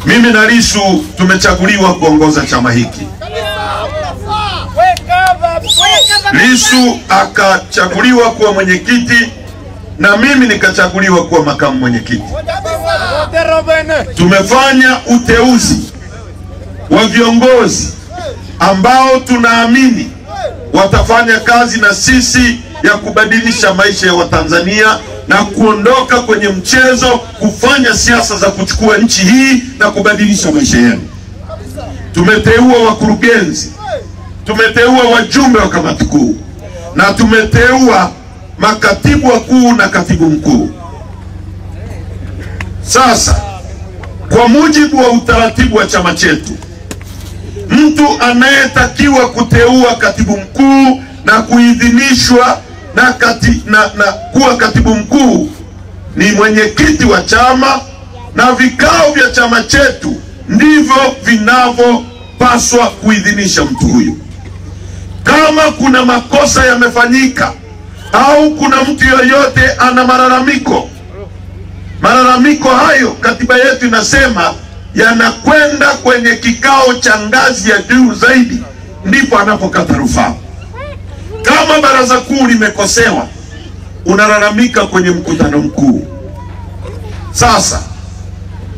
Mimi na Lissu tumechaguliwa kuongoza chama hiki. Lissu akachaguliwa kuwa mwenyekiti na mimi nikachaguliwa kuwa makamu mwenyekiti. Tumefanya uteuzi wa viongozi ambao tunaamini watafanya kazi na sisi ya kubadilisha maisha ya Watanzania na kuondoka kwenye mchezo kufanya siasa za kuchukua nchi hii na kubadilisha maisha yenu. Tumeteua wakurugenzi, tumeteua wajumbe wa kamati kuu na tumeteua makatibu wakuu na katibu mkuu. Sasa kwa mujibu wa utaratibu wa chama chetu, mtu anayetakiwa kuteua katibu mkuu na kuidhinishwa na kuwa katibu mkuu ni mwenyekiti wa chama, na vikao vya chama chetu ndivyo vinavyopaswa kuidhinisha mtu huyu. Kama kuna makosa yamefanyika au kuna mtu yoyote ana malalamiko hayo, katiba yetu inasema yanakwenda kwenye kikao cha ngazi ya juu zaidi, ndipo anapokata rufaa. Kama baraza kuu limekosewa, unalalamika kwenye mkutano mkuu. Sasa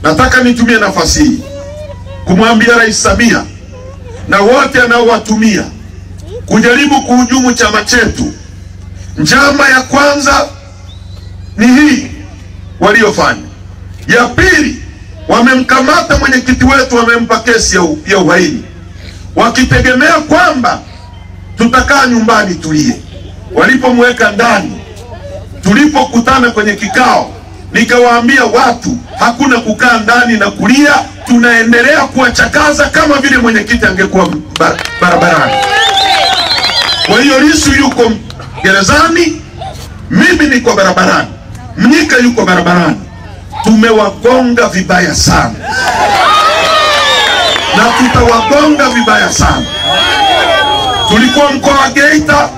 nataka nitumie nafasi hii kumwambia Rais Samia na wote anaowatumia kujaribu kuhujumu chama chetu. Njama ya kwanza ni hii waliofanya. Ya pili, wamemkamata mwenyekiti wetu, wamempa kesi ya uhaini, wakitegemea kwamba tutakaa nyumbani tulie. Walipomweka ndani, tulipokutana kwenye kikao, nikawaambia watu hakuna kukaa ndani na kulia, tunaendelea kuwachakaza kama vile mwenyekiti angekuwa barabarani. Kwa hiyo Lissu yuko gerezani, mimi niko barabarani, Mnyika yuko barabarani. Tumewagonga vibaya sana na tutawagonga vibaya sana. Tulikuwa mkoa wa Geita,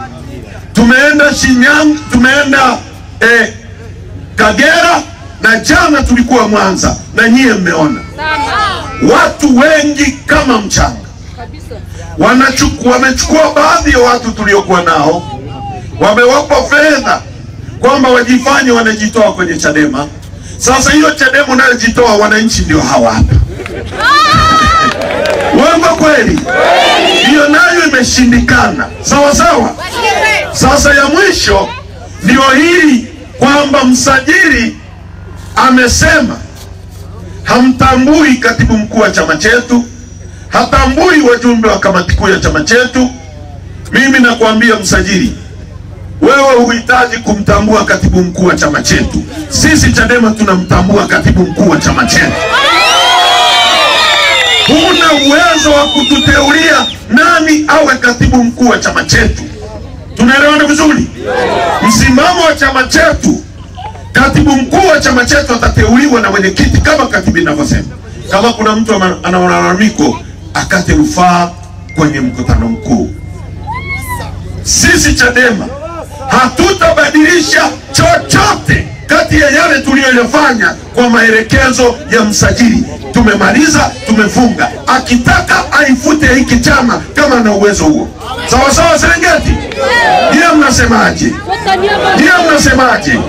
tumeenda Shinyanga, tumeenda Kagera, na jana tulikuwa Mwanza, na nyie mmeona watu wengi kama mchanga. Wamechukua baadhi ya watu tuliokuwa nao, wamewapa fedha kwamba wajifanye wanajitoa kwenye Chadema. Sasa hiyo Chadema unayojitoa, wananchi ndio hawa hapa. Wango kweli? Hiyo nayo imeshindikana. Sawa sawa. Sasa ya mwisho ndio hii kwamba msajili amesema hamtambui katibu mkuu wa chama chetu, hatambui wajumbe wa kamati kuu ya chama chetu. Mimi nakwambia msajili, wewe huhitaji kumtambua katibu mkuu wa chama chetu. Sisi Chadema tunamtambua katibu mkuu wa chama chetu. Huna uwezo wa kututeulia nani awe katibu mkuu wa chama chetu. Tunaelewana vizuri? Msimamo wa chama chetu, katibu mkuu wa chama chetu atateuliwa na mwenyekiti kama katibu inavyosema. Kama kuna mtu ana malalamiko, akate rufaa kwenye mkutano mkuu. Sisi Chadema hatutabadilisha chochote kati ya yale tuliyofanya kwa maelekezo ya msajili. Tumemaliza, tumefunga. Akitaka aifute hiki chama kama ana uwezo huo. Sawa sawa Serengeti? Ndiye mnasemaje? Ndiye mnasemaje?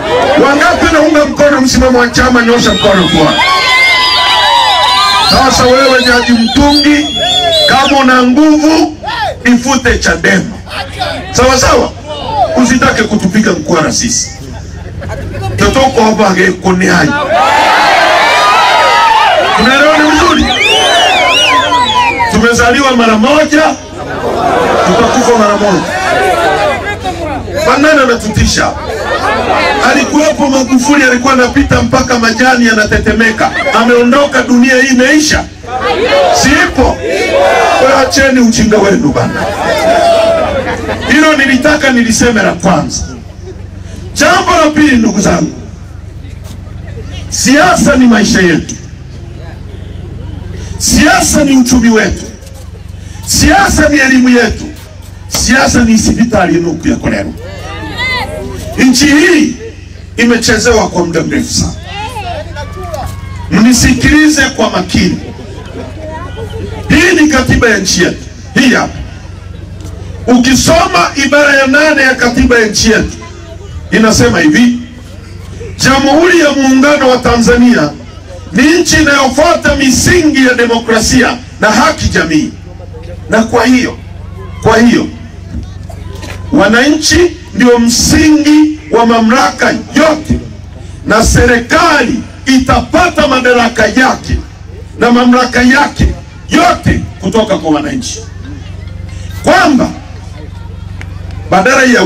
Wangapi naunga mkono msimamo wa chama? Nyosha mkono kwa. Sasa wewe Jaji Mtungi, kama una nguvu ifute Chadema. Sawa sawa? Usitake kutupiga mkwara sisi. Tutoko hapa kuni hai. Tunaelewana vizuri? Tumezaliwa mara moja, tutakufa mara moja. Banana anatutisha. Alikuwepo Magufuli, alikuwa anapita mpaka majani yanatetemeka. Ameondoka, dunia hii imeisha. Sipo. Kwa acheni ujinga wenu bana. Hilo nilitaka niliseme la kwanza. Jambo la pili, ndugu zangu, siasa ni maisha yetu. Siasa ni uchumi wetu. Siasa ni elimu yetu. Siasa ni hospitali nuku ya Kolero. Nchi hii imechezewa kwa muda mrefu sana. mnisikilize kwa makini. Hii ni katiba ya nchi yetu. Hii hapa. Ukisoma ibara ya 8 ya katiba ya nchi yetu inasema hivi: Jamhuri ya Muungano wa Tanzania ni nchi inayofuata misingi ya demokrasia na haki jamii. Na kwa hiyo wananchi ndio msingi wa mamlaka yote, na serikali itapata madaraka yake na mamlaka yake yote kutoka kwa wananchi. Kwamba badala ya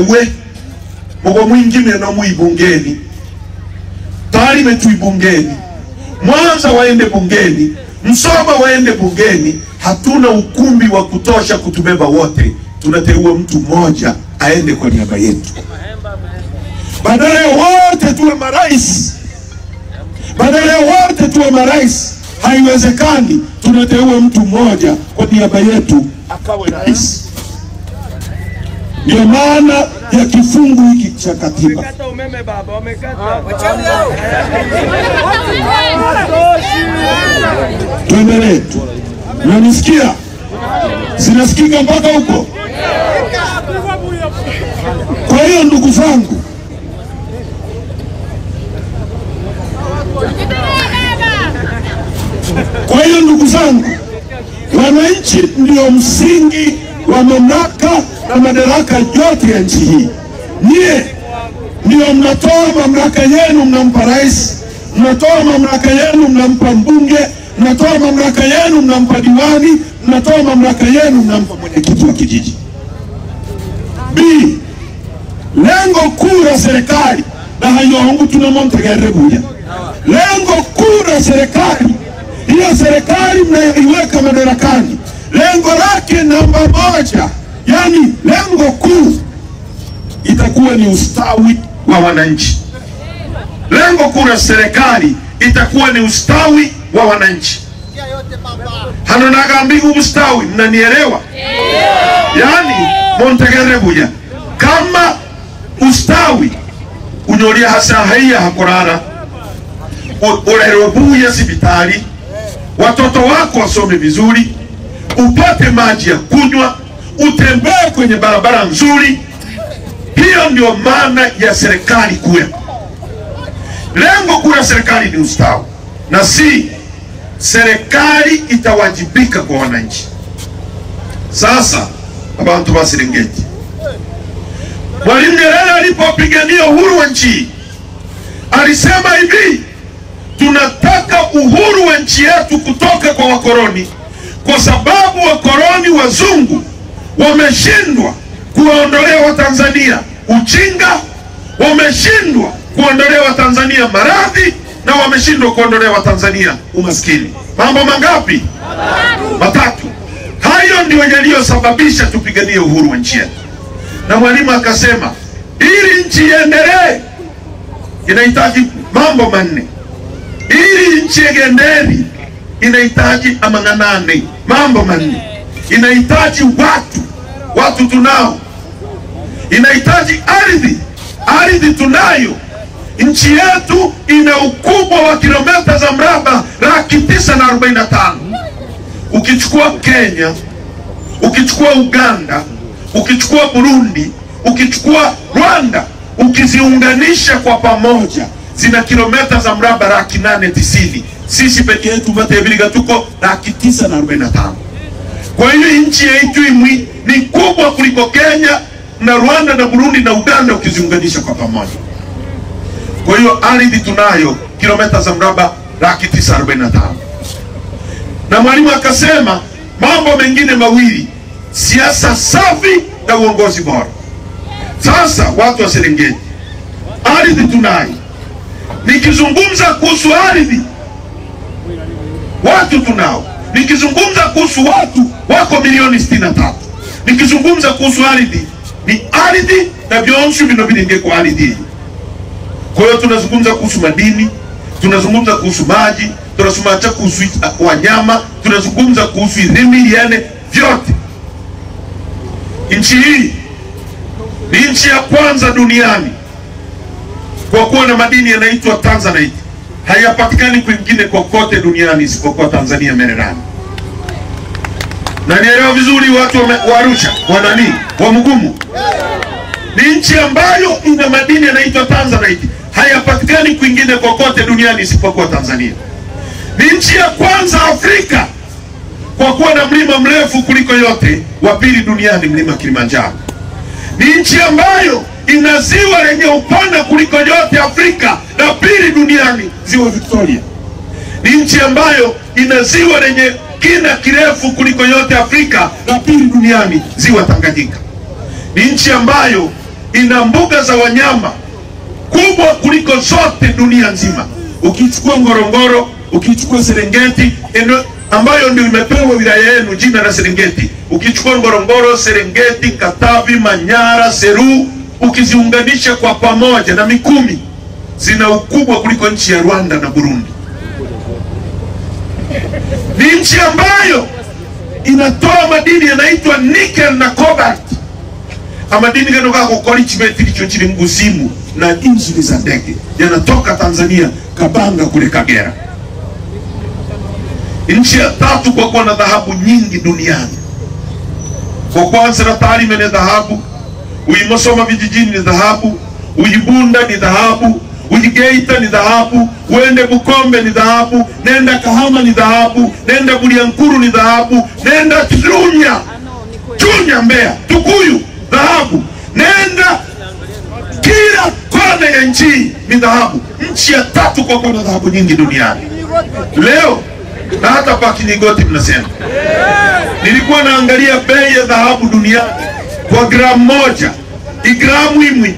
mgo mwingine na muibungeni, Tarime tuibungeni, Mwanza waende bungeni, Msoma waende bungeni, hatuna ukumbi wa kutosha kutubeba wote. Tunateua mtu mmoja aende kwa niaba yetu. Badala ya wote tuwe marais, haiwezekani. Tunateua mtu mmoja kwa niaba yetu akawe rais. Ndio maana ya kifungu hiki cha katiba. Tuendelee. Unanisikia? Sinasikika mpaka huko? Kwa hiyo ndugu zangu, wananchi ndio msingi wa mamlaka na madaraka yote ya nchi hii. Nyie ndio mnatoa mamlaka yenu mnampa rais, mnatoa mamlaka yenu mnampa mbunge, mnatoa mamlaka yenu mnampa diwani, mnatoa mamlaka yenu mnampa mwenyekiti wa kijiji. Lengo kuu la serikali na hayongu tunamontegerebuya. Lengo kuu la serikali, hiyo serikali mnaiweka madarakani, lengo lake namba 1, yani lengo kuu itakuwa ni ustawi wa wananchi. Lengo kuu la serikali itakuwa ni ustawi wa wananchi. Hano nagambigu ustawi, mnanielewa? Yani montegerebuya kama ustawi unyoria hasa haya hakorara, urerobuya sibitali, watoto wako wasome vizuri, upate maji ya kunywa, utembee kwenye barabara nzuri. Hiyo ndio maana ya serikali kuwepo. Lengo kuu la serikali ni ustawi, na si serikali itawajibika kwa wananchi. Sasa abantu ba Serengeti, Mwalimu Nyerere alipopigania uhuru wa nchi alisema hivi: tunataka uhuru wa nchi yetu kutoka kwa wakoloni, kwa sababu wakoloni wazungu wameshindwa kuondolea Watanzania ujinga, wameshindwa kuondolea Watanzania maradhi, na wameshindwa kuondolea Watanzania umaskini. Mambo mangapi? Matatu. Hayo ndio yaliyosababisha tupiganie uhuru wa nchi yetu. Na Mwalimu akasema ili nchi iendelee inahitaji mambo 4. Ili nchi iendelee inahitaji amang'anane, mambo 4. Inahitaji watu tunao. Inahitaji ardhi tunayo. Nchi yetu ina ukubwa wa kilomita za mraba 945. Ukichukua Kenya, ukichukua Uganda, ukichukua Burundi, ukichukua Rwanda, ukiziunganisha kwa pamoja zina kilomita za mraba 890. Sisi peke yetu vateviliga tuko 945. Kwa hiyo nchi yetu ni kubwa kuliko Kenya na Rwanda na Burundi na Uganda ukiziunganisha kwa pamoja. Kwa hiyo ardhi tunayo kilomita za mraba 945. Na Mwalimu akasema mambo mengine mawili: siasa safi na uongozi bora. Sasa watu wa Serengeti, ardhi tunayo. Nikizungumza kuhusu ardhi, watu tunao. Nikizungumza kuhusu watu wako milioni 63. Nikizungumza kuhusu ardhi, ni ardhi na vyonsu vinovilinge kwa ardhi. Kwa hiyo tunazungumza kuhusu madini, tunazungumza kuhusu maji, tunazungumza kuhusu wanyama, tunazungumza kuhusu ilimi, yani vyote. Nchi hii ni nchi ya kwanza duniani kwa kuwa na madini yanaitwa Tanzanite. hayapatikani kwingine kokote duniani isipokuwa Tanzania Mererani. Na nielewa vizuri watu wa Arusha, wa Mugumu. Ni nchi ambayo ina madini yanaitwa Tanzanite. Hayapatikani kwingine kokote duniani isipokuwa Tanzania. Ni nchi ya kwanza Afrika kwa kuwa na mlima mrefu kuliko yote, wa pili duniani mlima Kilimanjaro. Ni nchi ambayo ina ziwa lenye upana kuliko yote Afrika, na pili duniani ziwa Victoria. Ni nchi ambayo ina ziwa lenye kina kirefu kuliko yote Afrika, na pili duniani ziwa Tanganyika. Ni nchi ambayo ina mbuga za wanyama kubwa kuliko zote dunia nzima. Ukichukua Ngorongoro, ukichukua Serengeti, ambayo ndio imepewa wilaya yenu jina la Serengeti. Ukichukua Ngorongoro, Serengeti, Katavi, Manyara, Seru, ukiziunganisha kwa pamoja na Mikumi, zina ukubwa kuliko nchi ya Rwanda na Burundi. Ni nchi ambayo inatoa madini yanaitwa nickel na cobalt. Amadini gano kako kori chibeti licho chili mgusimu na injini za ndege yanatoka Tanzania, Kabanga kule Kagera. Nchi ya tatu kwa kuwa na dhahabu nyingi duniani. Kwa kwanza na Tarime ni dhahabu, Uimosoma vijijini ni dhahabu, Uibunda ni dhahabu, Uigeita ni dhahabu, uende Bukombe ni dhahabu, nenda Kahama ni dhahabu, nenda Bulyanhulu ni dhahabu, nenda Chunya Mbeya, Tukuyu dhahabu, nenda kila kona ya nchi ni dhahabu. Nchi ya tatu kwa kuwa na dhahabu nyingi duniani. Leo na hata pa Kinigoti mnasema. Nilikuwa naangalia bei ya dhahabu duniani kwa gramu moja. Igramu imwi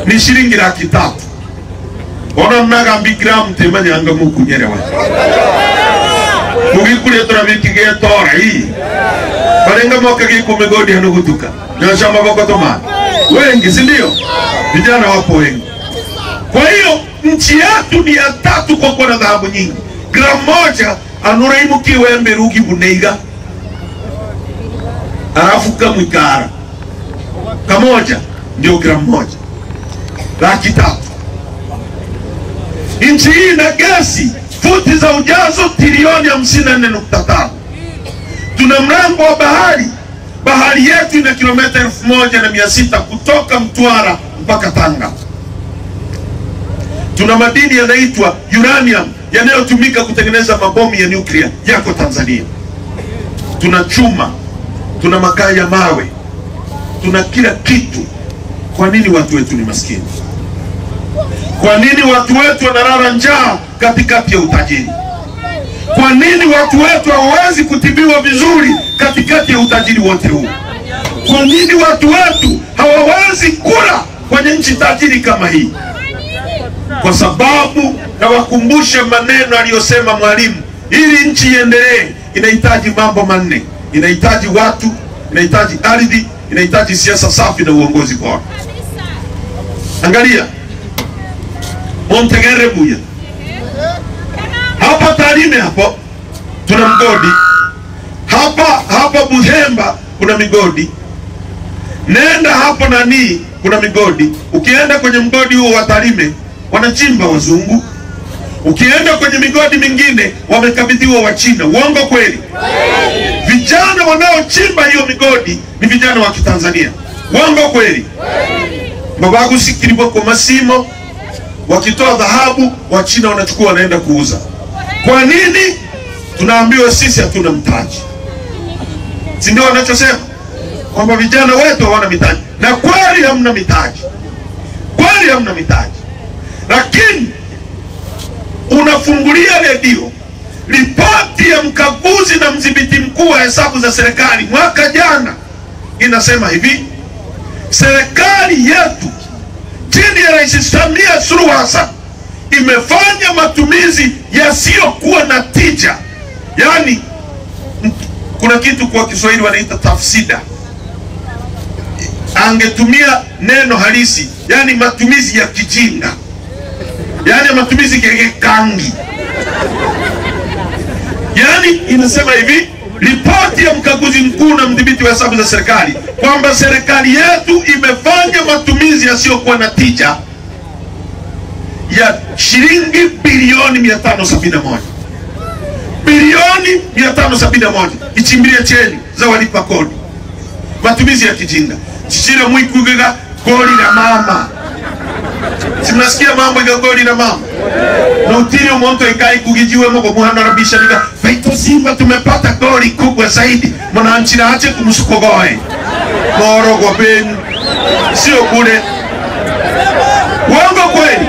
ni shilingi 300,000. Ona mnagambi gramu temanya anga mukunyerewa. Mugikule turabiki getora hii. Barenga mwaka giko migodi hanugutuka. Nyosha maboko toma. Wengi si ndio? Vijana wapo wengi. Kwa hiyo nchi yetu ni ya tatu kwa kuwa na dhahabu nyingi. Gramu moja anuraimu kiwembe rugi buneiga. Alafu kamwikara. Kamoja ndio gramu moja. 300,000. Nchi hii na gesi futi za ujazo trilioni 54.5. Tuna mlango wa bahari. Bahari yetu ina kilomita 1600 kutoka Mtwara mpaka Tanga. Tuna madini yanaitwa uranium yanayotumika kutengeneza mabomu ya nyuklia yako Tanzania. Tuna chuma, tuna makaa ya mawe, tuna kila kitu. Kwa nini watu wetu ni maskini? Kwa nini watu wetu wanalala njaa katikati ya utajiri? Kwa nini watu wetu hawawezi kutibiwa vizuri katikati ya utajiri wote huu? Kwa nini watu wetu hawawezi kula kwenye nchi tajiri kama hii? Kwa sababu na wakumbushe maneno aliyosema Mwalimu, ili nchi iendelee inahitaji mambo manne. Inahitaji watu, inahitaji ardhi, inahitaji siasa safi na uongozi bora. Angalia Montegere Buya. Hapa Tarime hapo tuna mgodi. Hapa Buhemba kuna migodi. Nenda hapo nani kuna migodi. Ukienda kwenye mgodi huo wa Tarime wanachimba wazungu. Ukienda kwenye migodi mingine wamekabidhiwa wa China. Uongo kweli? Vijana wanaochimba hiyo migodi ni vijana wa Kitanzania. Uongo kweli? Mabagu sikiribo kwa masimo, wakitoa dhahabu wa China wanachukua wanaenda kuuza. Kwa nini? Tunaambiwa sisi hatuna mtaji. Si ndio wanachosema? Kwamba vijana wetu hawana mitaji. Na kweli hamna mitaji. Kweli hamna mitaji. Lakini unafungulia redio, ripoti ya mkaguzi na mdhibiti mkuu wa hesabu za serikali mwaka jana inasema hivi: serikali yetu chini ya Rais Samia Suluhu Hassan imefanya matumizi yasiyokuwa na tija. Yani kuna kitu kwa Kiswahili wanaita tafsida. Angetumia neno halisi, yani matumizi ya kijinga. Yani matumizi kangi. Yani inasema hivi, ripoti ya mkaguzi mkuu na mdhibiti wa hesabu za serikali kwamba serikali yetu imefanya matumizi yasiyokuwa na tija ya shilingi bilioni 571. Bilioni 571 ichimbilie cheni za walipa kodi. Matumizi ya kijinga. Chichira mwikugega goli na mama. Simnasikia mambo ya goli na mama. Na utiri umonto ikai kugijiwe moko muhano rabisha nika Faito Simba tumepata goli kubwa zaidi. Mwananchi na hache kumusukogoe. Moro kwa beni. Sio kule. Wango kweli.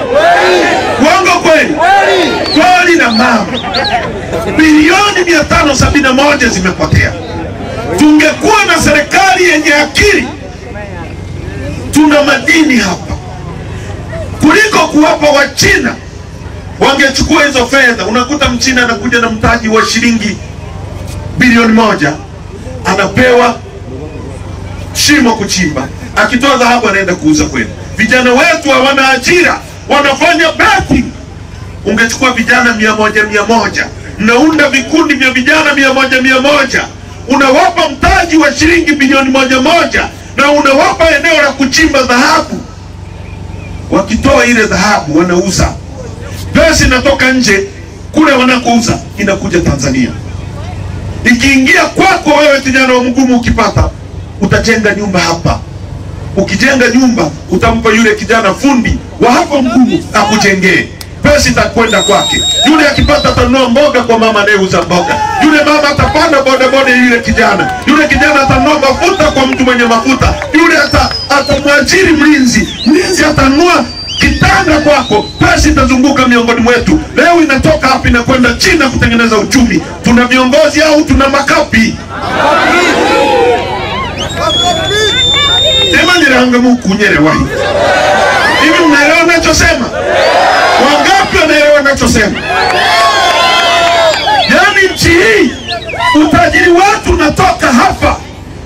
Wango kweli. Goli na mama. Bilioni 571 zimepotea. Tungekuwa na serikali yenye akili, tuna madini hapa, kuliko kuwapa wa China. Wangechukua hizo fedha. Unakuta mchina anakuja na mtaji wa shilingi bilioni 1, anapewa shimo kuchimba, akitoa dhahabu anaenda kuuza kwenu. Vijana wetu hawana ajira, wanafanya betting. Ungechukua vijana 100, mnaunda vikundi vya vijana 100, unawapa mtaji wa shilingi bilioni 1 na unawapa eneo la kuchimba dhahabu. Wakitoa ile dhahabu wanauza, pesa inatoka nje, kule wanakouza inakuja Tanzania. Ikiingia kwako wewe kijana wa mgumu, ukipata utajenga nyumba hapa. Ukijenga nyumba utampa yule kijana fundi wa hapo mgumu akujengee. Pesa itakwenda kwake. Yule akipata atanunua mboga kwa mama anayeuza mboga. Yule mama atapanda bodaboda yule kijana. Yule kijana atanunua mafuta kwa mtu mwenye mafuta. Yule atamwajiri mlinzi. Mlinzi atanunua kitanda kwako. Pesa itazunguka miongoni mwetu. Leo inatoka hapa na kwenda China kutengeneza uchumi. Tuna viongozi au tuna makapi? Tema niranga mukunyere wahi. Hivi mnaelewa nachosema? Wangapi wanaelewa nachosema? Yaani nchi hii utajiri watu unatoka hapa.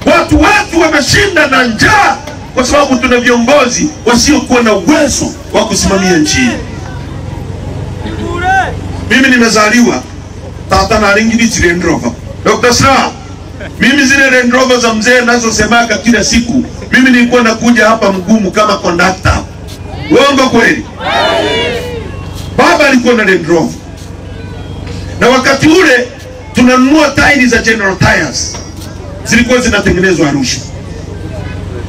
Watu wetu wanashinda na njaa kwa sababu tuna viongozi wasiokuwa na uwezo wa kusimamia nchi hii. Mimi nimezaliwa tata na ringiti Land Rover. Dr. Slaa, mimi zile Land Rover za mzee nazo semaka kila siku, mimi nilikuwa nakuja hapa mgumu kama conductor. Uongo kweli? Baba alikuwa na Land Rover. Na wakati ule tunanunua tairi za General Tires. Zilikuwa zinatengenezwa Arusha.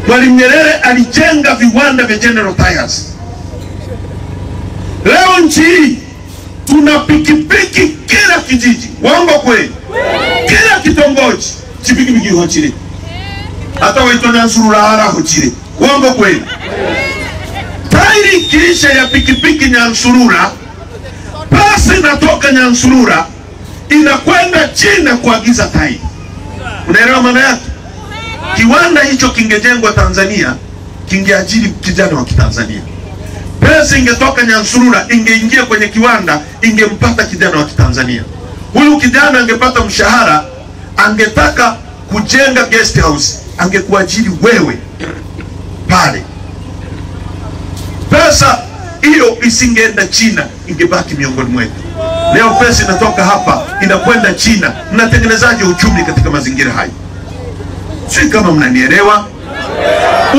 Mwalimu Nyerere alijenga viwanda vya General Tires. Leo nchi hii tuna pikipiki kila kijiji. Uongo kweli? Kila kitongoji chipikipiki hochile. Hata waitwa Nyansurura hochile. Uongo kweli? Tairi kisha ya pikipiki Nyansurura, pasi inatoka Nyansurura inakwenda China kuagiza tairi. Unaelewa maana yake? Kiwanda hicho kingejengwa Tanzania, kingeajiri kijana wa Kitanzania. Pesa ingetoka Nyansurura ingeingia kwenye kiwanda, ingempata kijana wa Kitanzania. Huyu kijana angepata mshahara, angetaka kujenga guest house, angekuajiri wewe pale. Pesa hiyo isingeenda China, ingebaki miongoni mwetu. Leo pesa inatoka hapa inakwenda China. Mnatengenezaje uchumi katika mazingira hayo? Si kama mnanielewa?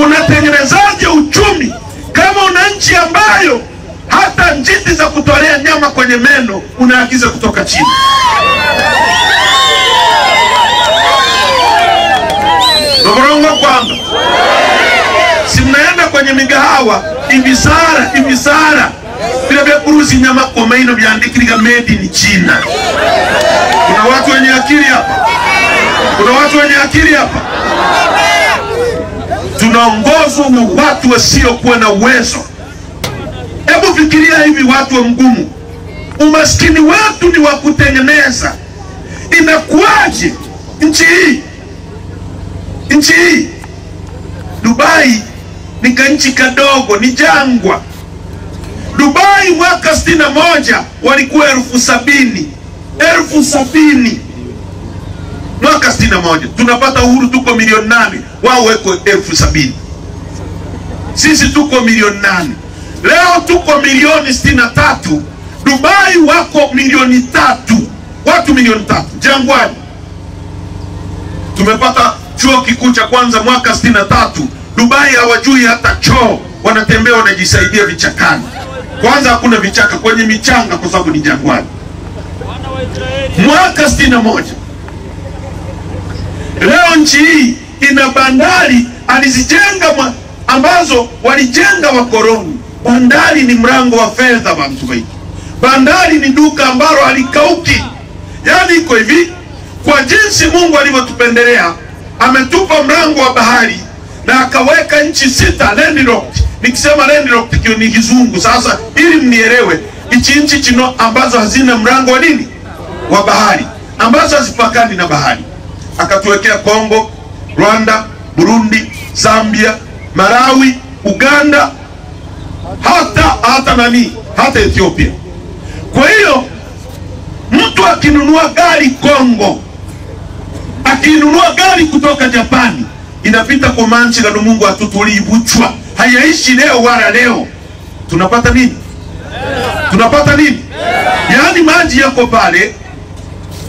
Unatengenezaje uchumi kama una nchi ambayo hata njiti za kutolea nyama kwenye meno unaagiza kutoka China? Ndogorongo kwamba si mnaenda kwenye migahawa ibisara bila vya kuruzi nyama kwa maino viandikiliga made in China. Kuna watu wenye akili hapa? Kuna watu wenye akili hapa? Tunaongozwa na watu wasiokuwa na uwezo. Hebu fikiria hivi, watu wa mgumu, umaskini wetu ni wa kutengeneza. Inakuaje nchi hii? Nchi hii Dubai ni kanchi kadogo, ni jangwa. Dubai mwaka 61 walikuwa 70,000. 70,000 mwaka 61. Tunapata uhuru tuko 8,000,000, wao weko 70,000. Sisi tuko 8,000,000. Leo tuko 63,000,000. Dubai wako 3,000,000. Watu 3,000,000 jangwani. Tumepata chuo kikuu cha kwanza mwaka 63. Dubai hawajui hata choo, wanatembea wanajisaidia vichakani. Kwanza hakuna vichaka, kwenye michanga kwa sababu ni jangwani. Mwaka 61 leo nchi hii ina bandari alizijenga ambazo walijenga wakoloni. Bandari ni mlango wa fedha wa mtu wetu. Bandari ni duka ambalo halikauki. Yani iko hivi, kwa jinsi Mungu alivyotupendelea, ametupa mlango wa bahari na akaweka nchi 6 landlocked. Nikisema landlocked kio ni kizungu. Sasa ili mnielewe, nchi chino ambazo hazina mlango wa nini? Wa bahari, ambazo hazipakani na bahari. Akatuwekea Kongo, Rwanda, Burundi, Zambia, Malawi, Uganda, hata Ethiopia. Kwa hiyo mtu akinunua gari Kongo, akinunua gari kutoka Japani, inapita kwa manchi na Mungu atutulibuchwa. Hayaishi leo wala leo. Tunapata nini? Tunapata nini? Yaani maji yako pale.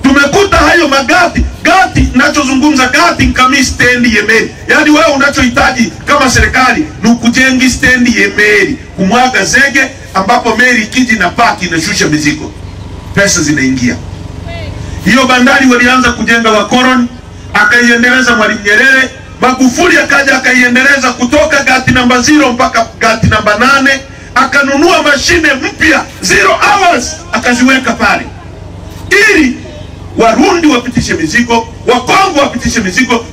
Tumekuta hayo magati. Gati nachozungumza gati kama stendi ya meli. Yaani wewe unachohitaji kama serikali ni kujenga stendi ya meli, kumwaga zege ambapo meli ikiji na paki inashusha mizigo. Pesa zinaingia. Hiyo bandari walianza kujenga wakoloni, akaiendeleza Mwalimu Nyerere. Magufuli akaja akaiendeleza kutoka gati namba 0 mpaka gati namba 8, akanunua mashine mpya 0 hours akaziweka pale ili Warundi wapitishe mizigo, Wakongo wapitishe mizigo,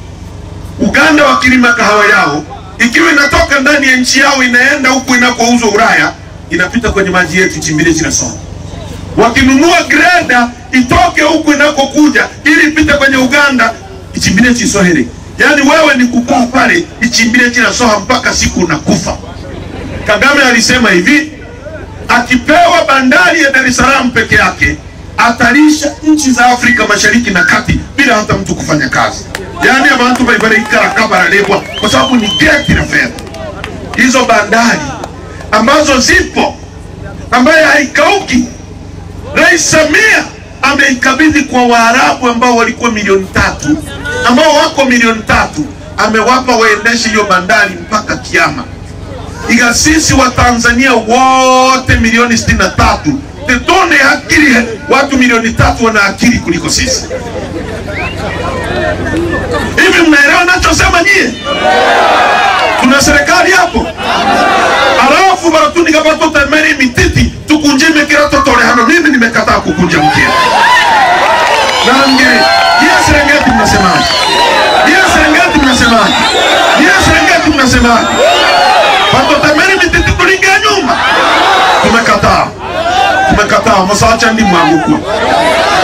Uganda wakilima kahawa yao, ikiwa inatoka ndani ya nchi yao inaenda huku inakouzwa Ulaya, inapita kwenye maji yetu Chimbile Chinasoha. Wakinunua greda itoke huku inakokuja ili ipite kwenye Uganda, Chimbile Chisohere. Yani wewe ni kukaa pale Chimbile Chinasoha mpaka siku unakufa. Kagame alisema hivi, akipewa bandari ya Dar es Salaam peke yake atalisha nchi za Afrika Mashariki na Kati bila hata mtu kufanya kazi. Yani abantu baibare ikarakabara lebwa kwa sababu ni geti na fedha. Hizo bandari ambazo zipo, ambaye haikauki, Rais Samia ameikabidhi kwa Waarabu ambao walikuwa 3 ambao wako 3 amewapa waendeshe hiyo bandari mpaka kiyama. Iga sisi wa Tanzania wote 63 tetone akili, watu 3 wana akili kuliko sisi. Hivi mnaelewa nachosema nyie? Kuna serikali hapo. Alafu baratuni kabato temeri mititi tukunjime kila totore hano. Mimi nimekataa kukunja mkia. Nange yes Serengeti mnasemaje? Yes Serengeti mnasemaje? Yes Serengeti mnasemaje? Bato temeri mititi tulingia nyuma. Tumekataa. Tumekataa. Masacha ndi mwangu.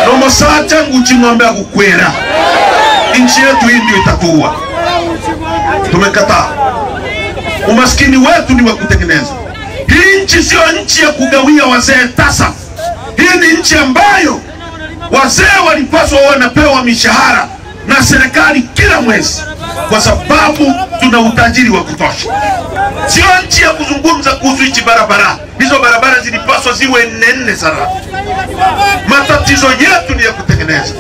No masacha nguchi ng'ombe akukwera. Nchi yetu hii ndio itakuwa. Tumekataa. Umaskini wetu ni wa kutengeneza. Hii nchi sio nchi ya kugawia wazee tasa. Hii ni nchi ambayo wazee walipaswa wanapewa mishahara na serikali kila mwezi, kwa sababu tuna utajiri wa kutosha. Sio nchi ya kuzungumza kuhusu nchi barabara. Hizo barabara zilipaswa ziwe nene sana. Matatizo yetu ni ya kutengeneza.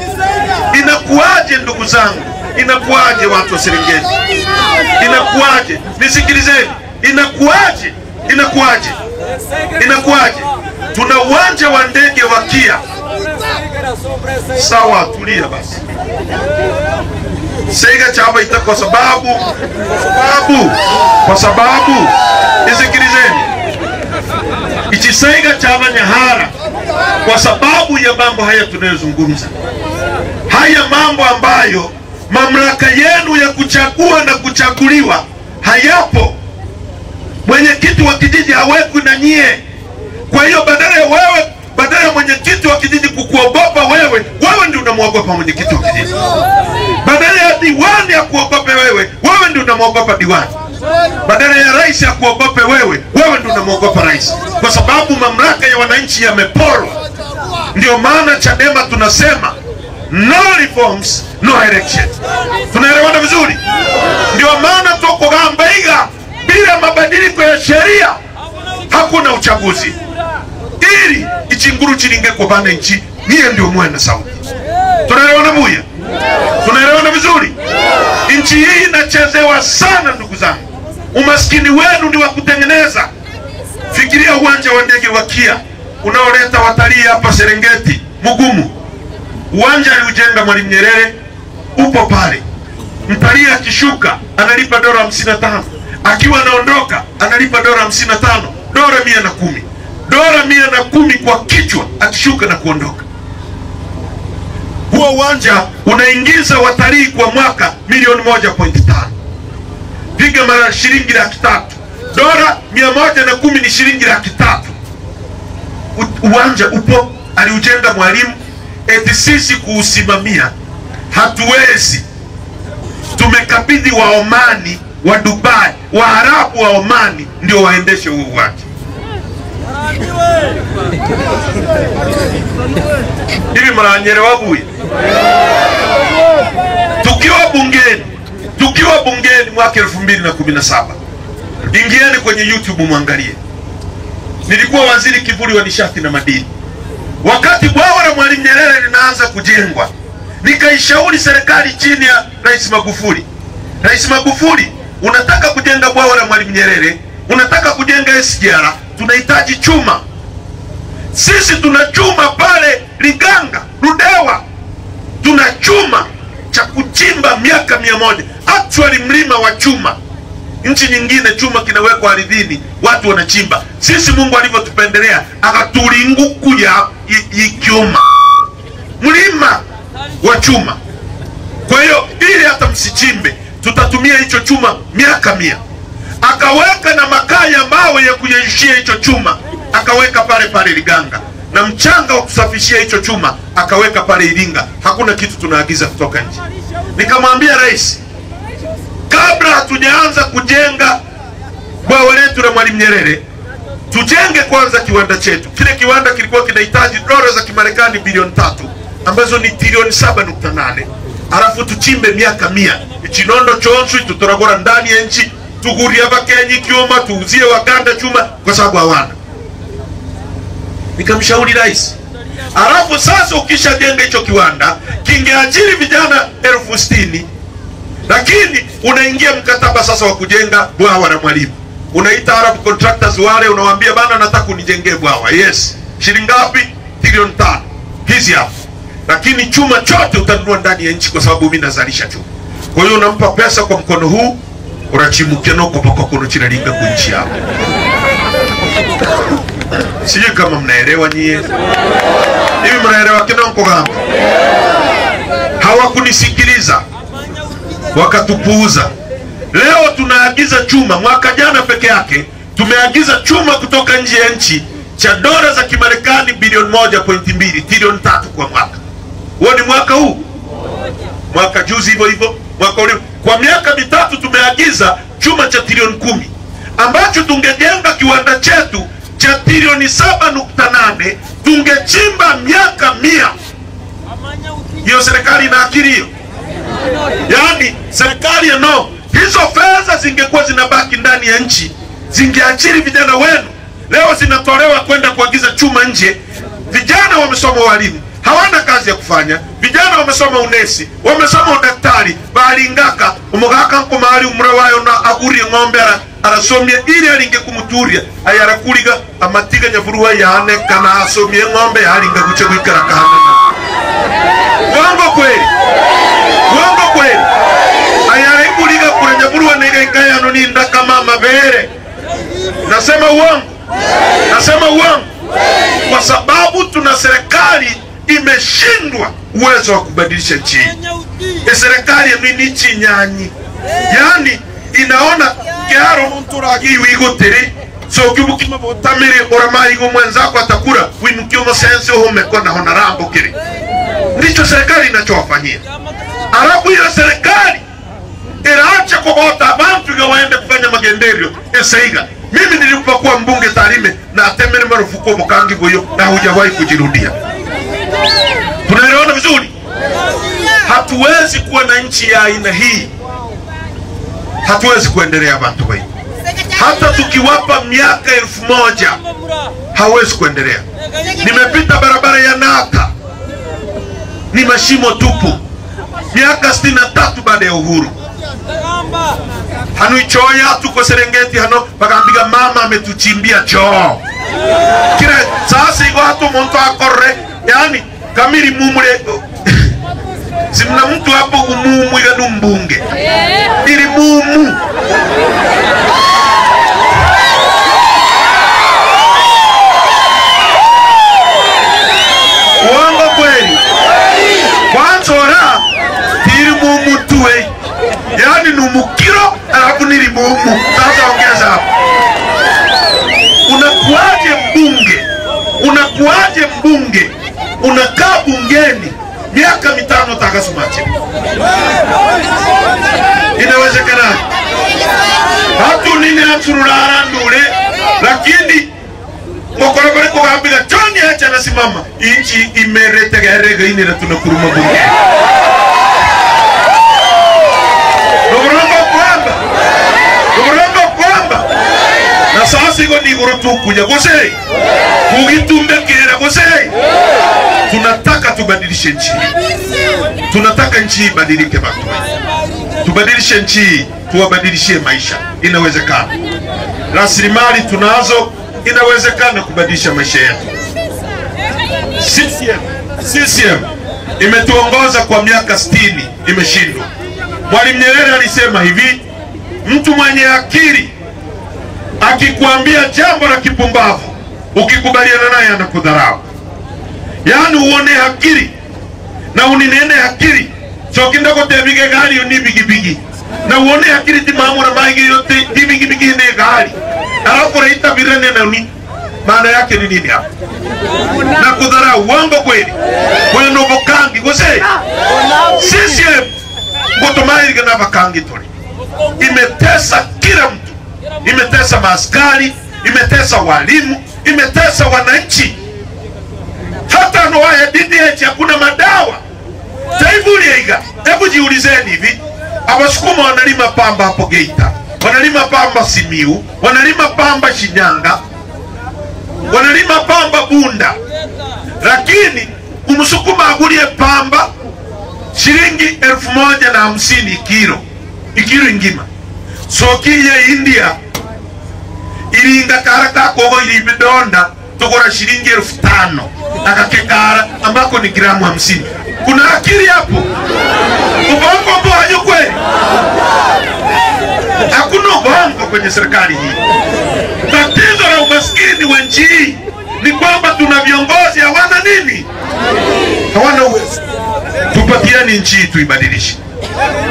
Inakuaje ndugu zangu? Inakuaje watu wa Serengeti? Inakuaje? Nisikilizeni. Inakuaje? Inakuaje? Inakuaje? Tuna uwanja wa ndege wa Kia. Sawa, tulia basi. Sega chaba ita kwa sababu nisikilizeni. Ichi sega chaba Nyahara kwa sababu ya mambo haya tunayozungumza. Haya mambo ambayo mamlaka yenu ya kuchagua na kuchaguliwa hayapo. Mwenyekiti wa kijiji hawekwi na nyie. Kwa hiyo badala ya mwenyekiti wa kijiji kukuogopa wewe ndio unamwogopa mwenyekiti wa kijiji. Badala ya diwani ya kuogopa wewe ndio unamwogopa diwani. Badala ya rais ya kuogopa wewe ndio unamwogopa rais. Kwa sababu mamlaka ya wananchi yameporwa. Ndio maana Chadema tunasema no reforms, no election. Tunaelewana vizuri? Ndio maana tuko gambaiga bila mabadiliko ya sheria hakuna uchaguzi. Ili ichinguru chilinge kwa bana nchi niye ndio mwena sauti. Tunaelewana buya? Tunaelewana vizuri? Nchi hii inachezewa sana ndugu zangu. Umaskini wenu ni wa kutengeneza. Fikiria uwanja wa ndege wa KIA unaoleta watalii hapa Serengeti, Mugumu. Uwanja aliujenga Mwalimu Nyerere, upo pale. Mtalii akishuka analipa dola 55, akiwa anaondoka analipa dola 55, dola 110. Dola 110 kwa kichwa akishuka na kuondoka. Huo uwanja unaingiza watalii kwa mwaka milioni 1.5. Piga mara shilingi 300,000. Dola 110 ni shilingi 300,000. Uwanja upo, aliujenga Mwalimu. Eti sisi kuusimamia hatuwezi. Tumekabidhi wa Omani, wa Dubai, Waarabu wa Omani ndio waendeshe huo uwanja. Hivi mnanyere wabuye. Tukiwa bungeni mwaka 2017. Ingieni kwenye YouTube muangalie. Nilikuwa waziri kivuli wa nishati na madini. Wakati bwawa la Mwalimu Nyerere linaanza kujengwa, nikaishauri serikali chini ya Rais Magufuli. Rais Magufuli, unataka kujenga bwawa la Mwalimu Nyerere, unataka kujenga SGR, tunahitaji chuma. Sisi tuna chuma pale Liganga, Ludewa. Tuna chuma cha kuchimba miaka 100. Actually mlima wa chuma. Nchi nyingine chuma kinawekwa ardhini, watu wanachimba. Sisi Mungu alivyotupendelea akatulinguku ya chuma. Mlima wa chuma. Kwa hiyo ili hata msichimbe, tutatumia hicho chuma miaka 100. Akaweka na makaa ya mawe ya kuyeyushia hicho chuma, akaweka pale Liganga. Na mchanga wa kusafishia hicho chuma akaweka pale Iringa. Hakuna kitu tunaagiza kutoka nje. Nikamwambia rais, kabla hatujaanza kujenga bwawa letu la Mwalimu Nyerere, tujenge kwanza kiwanda chetu. Kile kiwanda kilikuwa kinahitaji dola za Kimarekani bilioni 3 ambazo ni trilioni 7.8. Alafu tuchimbe miaka 100. Ichinondo chonsu tutoragora ndani ya nchi, tuguria Bakenyi kiuma, tuuzie Waganda chuma kwa sababu hawana. Nikamshauri rais. Alafu sasa ukishajenga hicho kiwanda, kingeajiri vijana 60,000. Lakini unaingia mkataba sasa wa kujenga bwawa la Mwalimu. Unaita Arab contractors wale, unawaambia bana nataka unijengee bwawa. Yes. Shilingi ngapi? Trilioni 5. Hizi hapa. Lakini chuma chote utanunua ndani ya nchi kwa sababu mimi nazalisha chuma. Kwa hiyo unampa pesa kwa mkono huu, urachimukia noko pako kono chinalinga kunchi hapo. Sijui kama mnaelewa nyie. Hivi mnaelewa kinonko gamba? Hawakunisikiliza. Wakatupuuza. Leo tunaagiza chuma. Mwaka jana peke yake tumeagiza chuma kutoka nje ya nchi cha dola za Kimarekani bilioni 1.2, trilioni 3 kwa mwaka. Huo ni mwaka huu. Mwaka juzi hivyo hivyo, mwaka ule. Kwa miaka 3 tumeagiza chuma cha trilioni 10 ambacho tungejenga kiwanda chetu cha trilioni 7.8, tungechimba miaka 100. Hiyo serikali ina akili hiyo? Yaani serikali no, hizo fedha zingekuwa zinabaki ndani ya nchi, zingeajiri vijana wenu. Leo zinatolewa kwenda kuagiza chuma nje. Vijana wamesoma walimu, hawana kazi ya kufanya. Vijana wamesoma unesi, wamesoma udaktari, bali ngaka umugaka nko mahali umurawayo na aguri ng'ombe arasomye ili alinge kumuturia ayarakuriga amatiga nyavuruwa yane kana asomye ng'ombe yalinga guce gwikara kahana. Wango kweli? Wango kweli? Ayarakuriga kure nyavuruwa nega yano ni ndaka mama bere. Nasema uongo? Nasema uongo? Kwa sababu tuna serikali imeshindwa uwezo wa kubadilisha nchi. Serikali ni chinyanyi. Yaani inaona kiaro mtu ragiwe igoteri, so ukibukima botamire oramayi ngo mwenzako atakura winukio sense umekona honarambo kile. Ndicho serikali inachowafanyia. Alafu hiyo serikali inaacha kubota abantu nga waende kufanya magenderio esaiga. Mimi nilipokuwa mbunge Tarime na atemere marufuku Bukangi Buyo na hujawahi kujirudia. Tunaelewana vizuri? Hatuwezi kuwa na nchi ya aina hii. Hatuwezi kuendelea bantu wewe. Hata tukiwapa miaka 1000 hawezi kuendelea. Nimepita barabara ya Naka, ni mashimo tupu. Miaka 63 baada ya uhuru. hano ichoya tuko Serengeti hano bakambiga mama ametuchimbia choo kile sasa iko hatu muntu akorre yani kamiri mumule simna mtu hapo umumu ya numbunge ili mumu uongo kweli kwanza ora ili mumu tuwe yani numukiro alafu nili mumu sasa ongeza hapo unakuaje mbunge unakaa bungeni miaka 5 takasumache inawezekana hatu nini ansururara ndule lakini mokoro ko hambira choni acha nasimama inchi imeretegerega inira tunakuruma bunge kwamba na sasa iko ni gorotu kuja kose kugitumbekera kose tunataka tubadilishe nchi tunataka nchi ibadilike watu tubadilishe nchi tuwabadilishie maisha inawezekana rasilimali tunazo inawezekana kubadilisha maisha yetu CCM imetuongoza kwa miaka 60 imeshindwa Mwalimu Nyerere alisema hivi mtu mwenye akili akikuambia jambo la kipumbavu ukikubaliana naye anakudharau yani uone akili na uninene akili chokinda ko tebige gari uni bigi na uone akili timamu na maigi yote bigi ne gari alafu reita birene na uni maana yake ni nini hapo na kudharau uongo kweli wewe ndo bokangi gose sisi ngotomairi kana bakangi tori imetesa kila mtu imetesa maaskari imetesa walimu imetesa wananchi hata noa ya DDH hakuna madawa taivuliega hebu jiulizeni hivi abasukuma wanalima pamba hapo Geita wanalima pamba Simiu wanalima pamba Shinyanga wanalima pamba Bunda lakini umusukuma agulie pamba shilingi 1050 ikiro ingima sokiye India iringa karaka kogo ilibidonda tokora shilingi 5000 akakekara ambako ni gramu 50 kuna akili hapo ubongo hapo hayo kweli hakuna ubongo kwenye serikali hii tatizo la umaskini wa nchi ni kwamba tuna viongozi hawana nini hawana uwezo tupatieni nchi tuibadilishe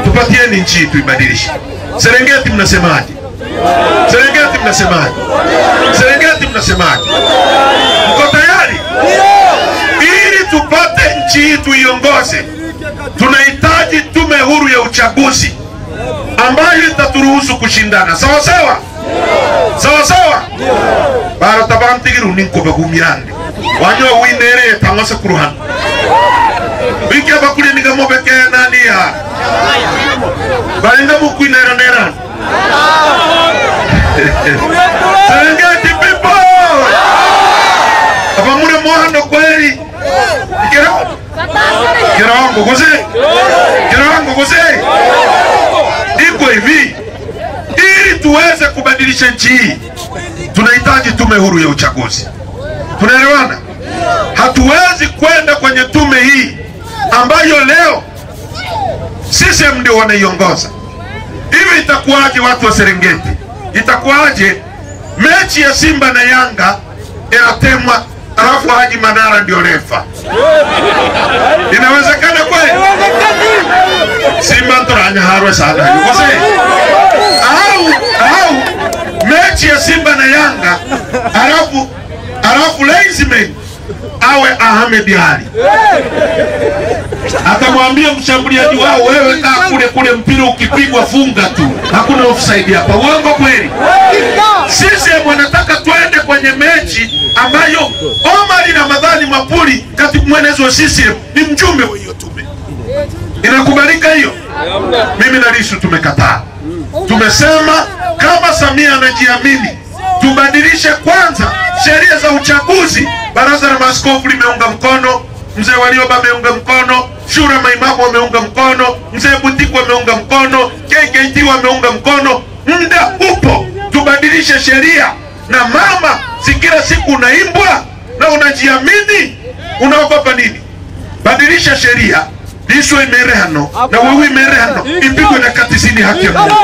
tupatieni nchi tuibadilishe Serengeti mnasemaje Serengeti mnasemaje mko tayari ili tupate nchi tuiongoze tunahitaji tume huru ya uchaguzi ambayo itaturuhusu kushindana sawa sawa bara tabantigiru ninko bagumyande wanyo winere tamasa kuruhan bike bakuli nigamo bekena niya balinda mukwinera nera Serengeti people abamure mohando kweli kirango gose iko hivi ili tuweze kubadilisha nchi tunahitaji tume huru ya uchaguzi tunaelewana hatuwezi kwenda kwenye tume hii ambayo leo sisi ndio wanaiongoza hivi itakuwaje watu wa Serengeti itakuwaje mechi ya Simba na Yanga inatemwa alafu Haji Manara ndio refa inawezekana kweli Simba ntoranya harwe sana au mechi ya Simba na Yanga alafu Laisman awe Ahmed Ali atamwambia mshambuliaji wao wewe kaa kule mpira ukipigwa funga tu hakuna offside hapa uongo kweli sisi wanataka twende kwenye mechi ambayo Omar Ramadhani Mapuli katibu mwenezi wa CCM ni mjumbe wa hiyo tume inakubalika hiyo mimi na Lissu tumekataa tumesema kama Samia anajiamini tubadilishe kwanza sheria za uchaguzi baraza la maaskofu limeunga mkono mzee Warioba ameunga mkono Shura maimamu wameunga mkono, Mzee Butiku wameunga mkono, KKT wameunga mkono. Muda upo tubadilishe sheria. Na mama, si kila siku unaimbwa na unajiamini, unaogopa nini? Badilisha sheria. Lisho imerehano na wewe imerehano ipigwe na katisini haki ya Mungu.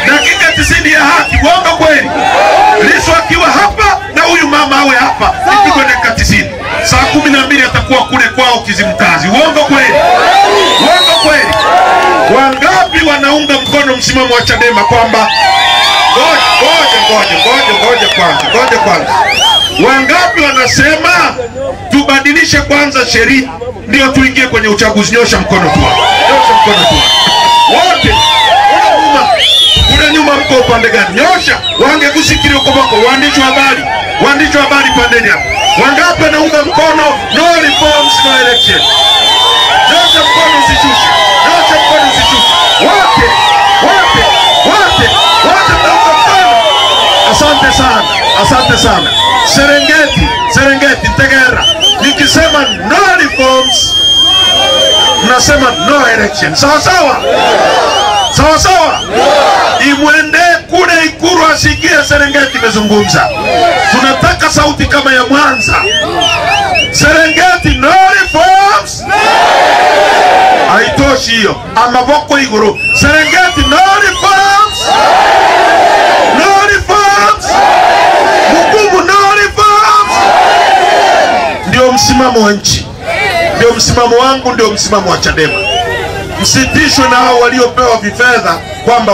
Dakika 90 ya haki. Uongo kweli? Lisho akiwa hapa na huyu mama awe hapa, ipigwe na katisini. Saa 12 atakuwa kule kwao Kizimkazi. Uongo kweli? Uongo kweli? Wangapi wanaunga mkono msimamo wa Chadema kwamba ngoja kwanza. Wangapi wanasema tubadilishe kwanza sheria ndio tuingie kwenye uchaguzi? Nyosha mkono tu. Nyosha mkono tu. Wote. Kuna nyuma mko upande gani? Nyosha. Wangekusikiria uko bako. Waandishi wa habari. Waandishi wa habari pandeni hapa. Wangapi wanaunga mkono no reforms no election? Nyosha mkono usishushe. Nyosha mkono usishushe. Wote mnaunga mkono. Asante sana. Asante sana. Serengeti, Tegera. Nikisema no reforms, mnasema no election. Sawa sawa? Sawa sawa? Imwende kule Ikulu asikie Serengeti imezungumza. Tunataka sauti kama ya Mwanza. Serengeti no reforms. Haitoshi hiyo. Amaboko iguru. Serengeti no reforms. No reforms. Mugumu no reforms. Ndio msimamo wa nchi. Ndio msimamo wangu, ndio msimamo wa Chadema. Msitishwe na hao waliopewa vifedha kwamba